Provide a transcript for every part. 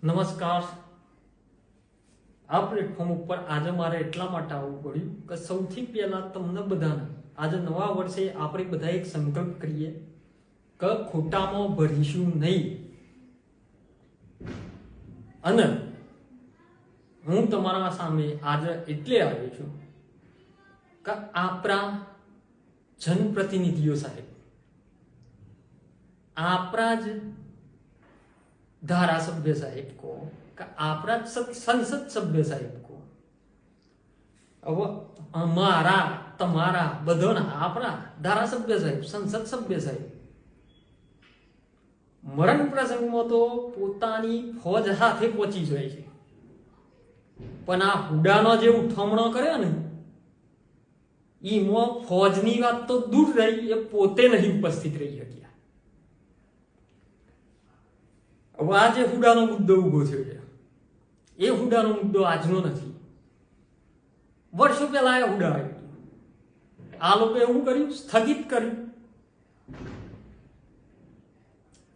નમસ્કાર। આ પ્લેટફોર્મ ઉપર આજે મારે એટલા માટે આવવું પડ્યું કે સૌથી પહેલા તમને બધાને આજે નવા વર્ષે આપણે બધા એક સંકલ્પ કરીએ કે ખોટામાં ભરીશું નહીં। અને હું તમારા સામે આજે એટલે આવ્યો છું કે આપણા જનપ્રતિનિધિઓ સાહેબ, આપણા જ धारासभ्य साहेब को का आपरा संसद सभ्य साहेब को अब हमारा तमारा बधोना आपरा धारासभ्य साहेब संसद सभ्य साहेब मरण प्रसंग में तो पोतानी फौज हाथे पहुंची जाए छे, पण आ हुडानो जे उठमणो करे ने ईमो फौजनी वात तो दूर रही, ए पोते नहीं उपस्थित रही हकी। अब आज हुडानो मुद्दो उभो थयो छे, ए हुडानो मुद्दो आजनो नथी, वर्षो पहेला आ हुडा आव्यो। आ लोकोए एवुं कर्युं, स्थगित कर्युं,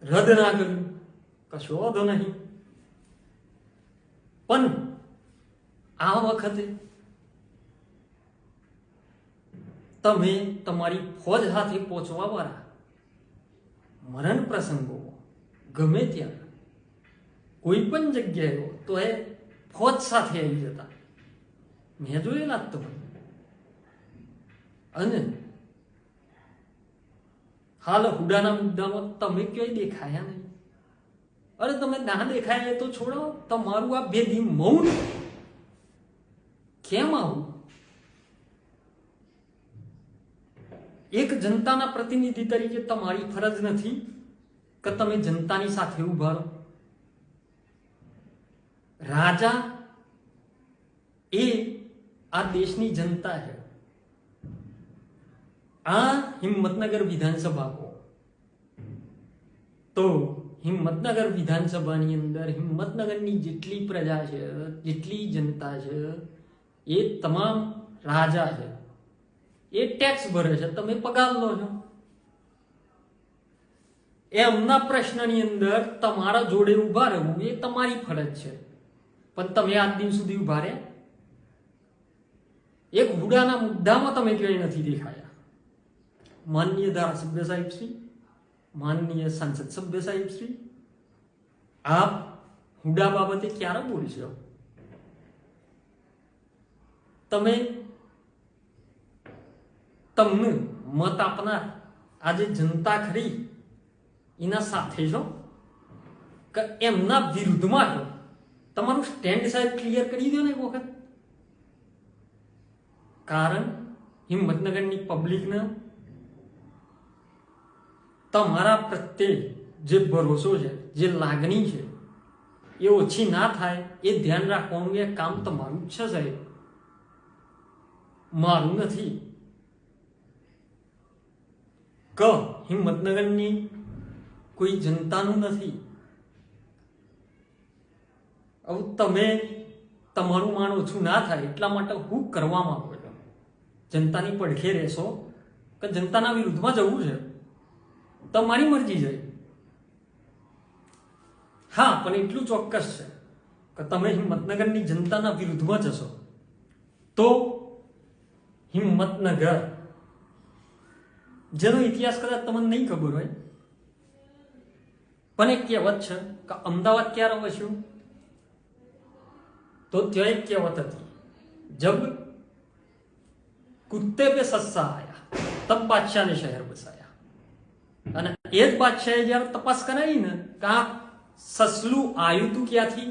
रद्द ना कर्युं, कशो वांधो नहीं। पण आ वखते तमे तमारी फौज हाथे पहोंचवा वाळा मरण प्रसंगो गमे त्यां कोई पण जग्याए हो तो ए फौज साथे आई जता मैं जोयेला ज तमने। अने हाल हुडाना मुद्दामां तमे क्योंय देखाया नहीं? अरे तमे ना देखाया तो छोड़ो, तमारुं आ बेदी मौन केम आवुं? एक जनताना प्रतिनिधि तरीके तमारी फरज नथी के तमे जनतानी साथे उभा रहो? राजा ए आ देशनी जनता है। आ हिम्मतनगर विधानसभा को तो हिम्मतनगर विधानसभानी अंदर हिम्मतनगरनी जेटली प्रजा छे, जेटली जनता छे, ए तमाम राजा छे, ए टेक्स भरे छे, तमे पगार लो छो। एमना प्रश्ननी अंदर तमारा जोड़े उभा रहવું એ તમારી ફરજ છે, પણ તમે આજ દિન સુધી ઉભા રહ્યા? એક હુડાના મુદ્દામાં તમે ક્યાંય નથી દેખાયા। માનનીય ધારાસભ્ય સાહેબ શ્રી, માનનીય સંસદ સભ્ય સાહેબ શ્રી, આપ હુડા બાબતે ક્યારે બોલશો? તમે તમને મત આપનાર આજે જનતા ખરી એના સાથે છો કે એમના વિરુદ્ધમાં છો? તમારું સ્ટેન્ડ સાહેબ ક્લિયર કરી દો ને એક વખત। કારણ હિંમતનગરની પબ્લિકને તમારા પ્રત્યે જે ભરોસો છે, જે લાગણી છે એ ઓછી ના થાય એ ધ્યાન રાખવાનું એ કામ તમારું જ છે સાહેબ, મારું નથી। ક હિંમતનગરની कोई जनतानु नहीं। अब तमे तमारू मान ओछू ना थाय एटला माटे हूँ करवा मांगो छो? जनतानी પડખે રહેશો કે जनताना विरुद्धमां जवुं छे? तमारी मरजी छे। हाँ, पण एटलुं ચોક્કસ છે કે તમે હિંમતનગરની जनताना विरुद्धमां जशो तो हिम्मतनगर જેનો ઇતિહાસ કદાચ તમને નહીં ખબર હોય, પણ એક કહેવત છે કે અમદાવાદ ક્યારે વસ્યું? तो ત્યાં એક કહેવત હતી, जब कुत्ते पे सस्सा आया तब बादशाह ने शहर बसाया। અને એ જ બાદશાહે જ્યારે તપાસ કરાવી ને કે આ સસલું આવ્યું તું ક્યાંથી,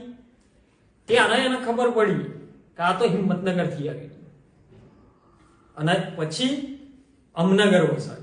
ત્યારે એને ખબર પડી કે આ તો હિંમતનગરથી આવ્યું અને પછી અમનગર વસાવ્યું।